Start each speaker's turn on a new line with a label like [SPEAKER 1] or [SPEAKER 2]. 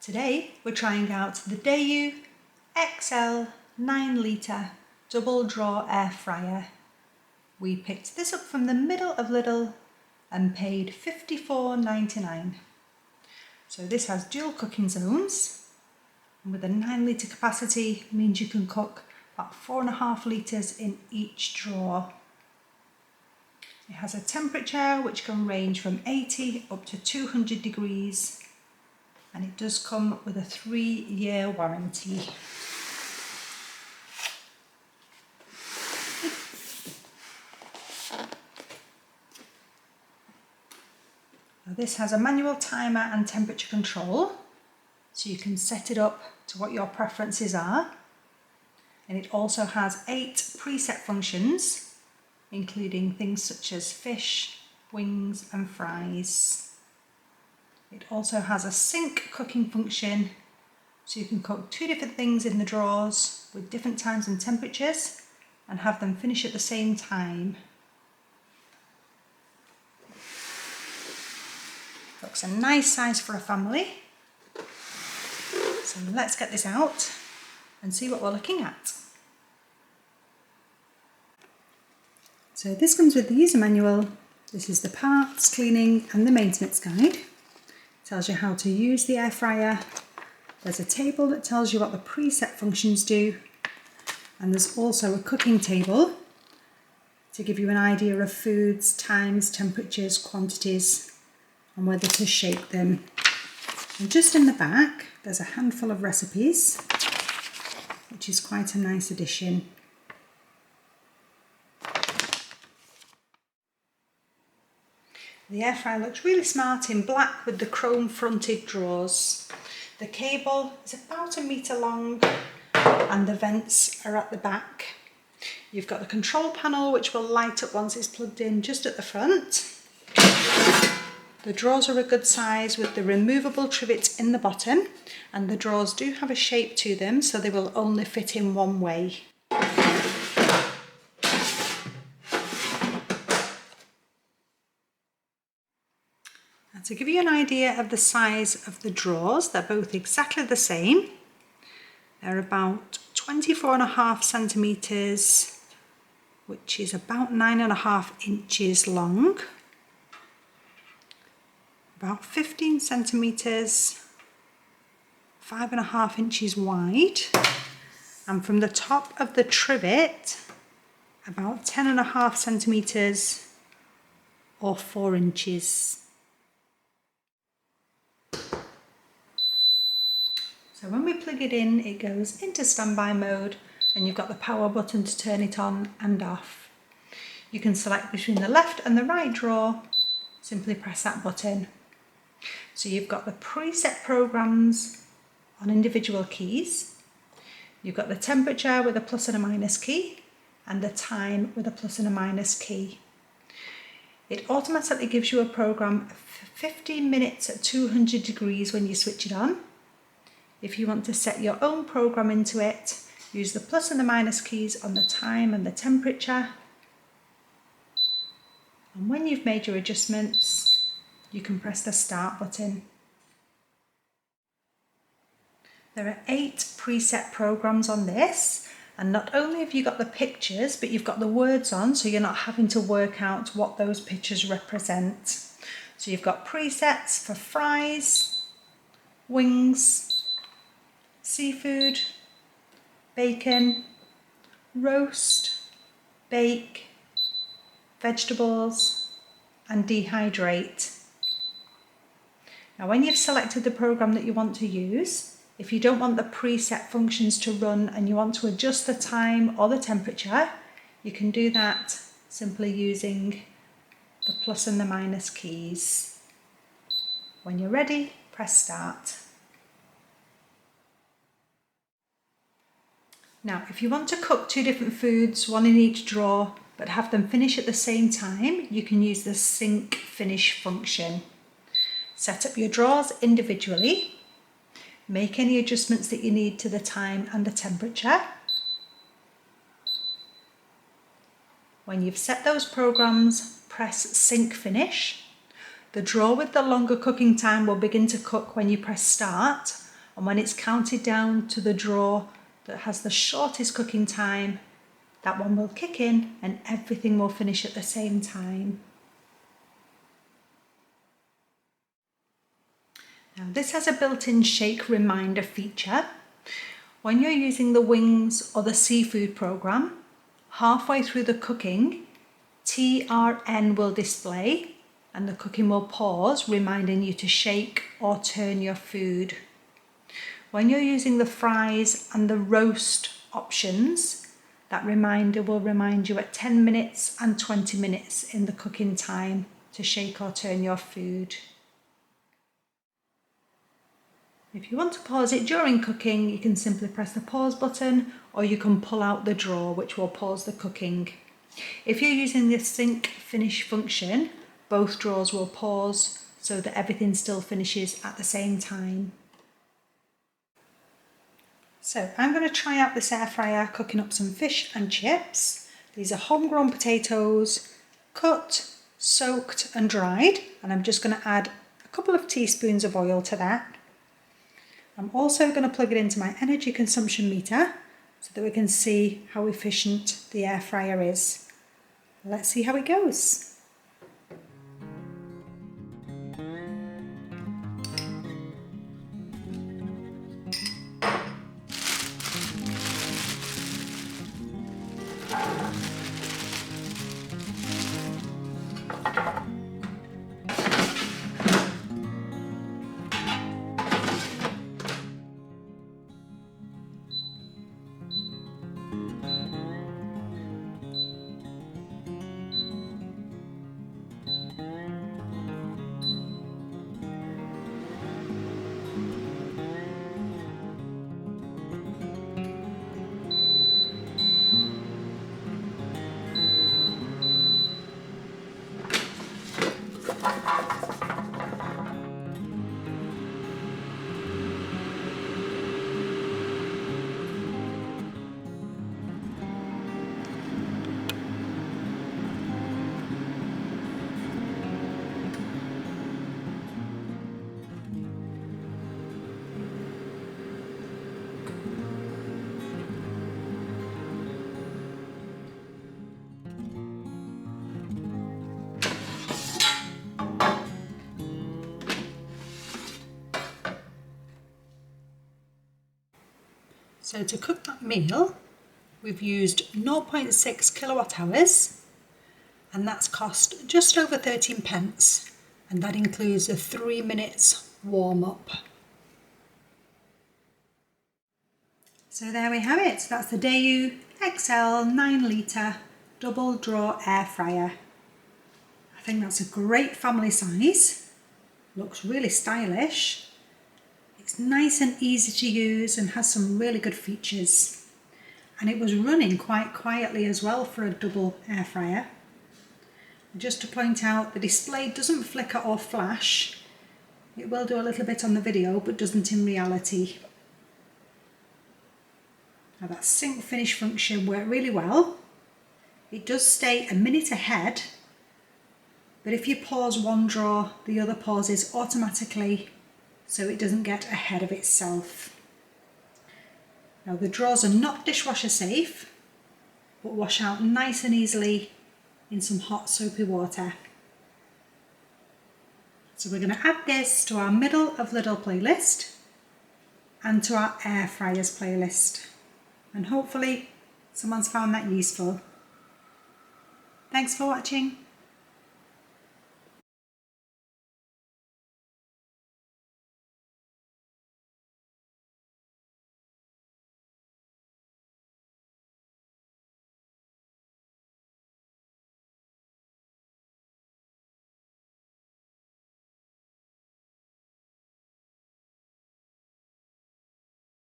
[SPEAKER 1] Today we're trying out the Daewoo XL 9 litre double drawer air fryer. We picked this up from the middle of Lidl and paid $54.99. So this has dual cooking zones, and with a 9 litre capacity means you can cook about 4.5 litres in each drawer. It has a temperature which can range from 80 up to 200 degrees, and it does come with a 3-year warranty. Now this has a manual timer and temperature control, so you can set it up to what your preferences are. And it also has 8 preset functions, including things such as fish, wings and fries. It also has a sync cooking function, so you can cook 2 different things in the drawers with different times and temperatures and have them finish at the same time. Looks a nice size for a family. So let's get this out and see what we're looking at. So this comes with the user manual. This is the parts, cleaning and the maintenance guide. Tells you how to use the air fryer. There's a table that tells you what the preset functions do, and there's also a cooking table to give you an idea of foods, times, temperatures, quantities and whether to shape them. And just in the back there's a handful of recipes, which is quite a nice addition. The air fryer looks really smart in black with the chrome fronted drawers. The cable is about 1 metre long and the vents are at the back. You've got the control panel which will light up once it's plugged in just at the front. The drawers are a good size with the removable trivet in the bottom, and the drawers do have a shape to them, so they will only fit in one way. To give you an idea of the size of the drawers, they're both exactly the same. They're about 24.5 centimetres, which is about 9.5 inches long, about 15 centimetres, 5.5 inches wide, and from the top of the trivet, about 10.5 centimetres or 4 inches. So when we plug it in, it goes into standby mode and you've got the power button to turn it on and off. You can select between the left and the right drawer, simply press that button. So you've got the preset programs on individual keys. You've got the temperature with a plus and a minus key and the time with a plus and a minus key. It automatically gives you a program for 15 minutes at 200 degrees when you switch it on. If you want to set your own program into it, use the plus and the minus keys on the time and the temperature. And when you've made your adjustments, you can press the start button. There are 8 preset programs on this, and not only have you got the pictures, but you've got the words on, so you're not having to work out what those pictures represent. So you've got presets for fries, wings, seafood, bacon, roast, bake, vegetables and dehydrate. Now when you've selected the program that you want to use, if you don't want the preset functions to run and you want to adjust the time or the temperature, you can do that simply using the plus and the minus keys. When you're ready, press start. Now, if you want to cook 2 different foods, one in each drawer, but have them finish at the same time, you can use the sync finish function. Set up your drawers individually, make any adjustments that you need to the time and the temperature. When you've set those programs, press sync finish. The drawer with the longer cooking time will begin to cook when you press start, and when it's counted down to the drawer that has the shortest cooking time, that one will kick in and everything will finish at the same time. Now this has a built-in shake reminder feature. When you're using the wings or the seafood program, halfway through the cooking, TRN will display and the cooking will pause, reminding you to shake or turn your food. When you're using the fries and the roast options, that reminder will remind you at 10 minutes and 20 minutes in the cooking time to shake or turn your food. If you want to pause it during cooking, you can simply press the pause button, or you can pull out the drawer, which will pause the cooking. If you're using the sync finish function, both drawers will pause so that everything still finishes at the same time. So I'm going to try out this air fryer cooking up some fish and chips. These are homegrown potatoes, cut, soaked and dried, and I'm just going to add a couple of teaspoons of oil to that. I'm also going to plug it into my energy consumption meter so that we can see how efficient the air fryer is. Let's see how it goes. So to cook that meal, we've used 0.6 kilowatt hours, and that's cost just over 13 pence, and that includes a 3 minutes warm up. So there we have it. That's the Daewoo XL 9 litre double drawer air fryer. I think that's a great family size. Looks really stylish. It's nice and easy to use and has some really good features. And it was running quite quietly as well for a double air fryer. Just to point out, the display doesn't flicker or flash. It will do a little bit on the video, but doesn't in reality. Now that sync finish function worked really well. It does stay a minute ahead, but if you pause one drawer, the other pauses automatically, so it doesn't get ahead of itself. Now the drawers are not dishwasher safe, but wash out nice and easily in some hot soapy water. So we're going to add this to our middle of Lidl playlist and to our air fryers playlist. And hopefully someone's found that useful. Thanks for watching.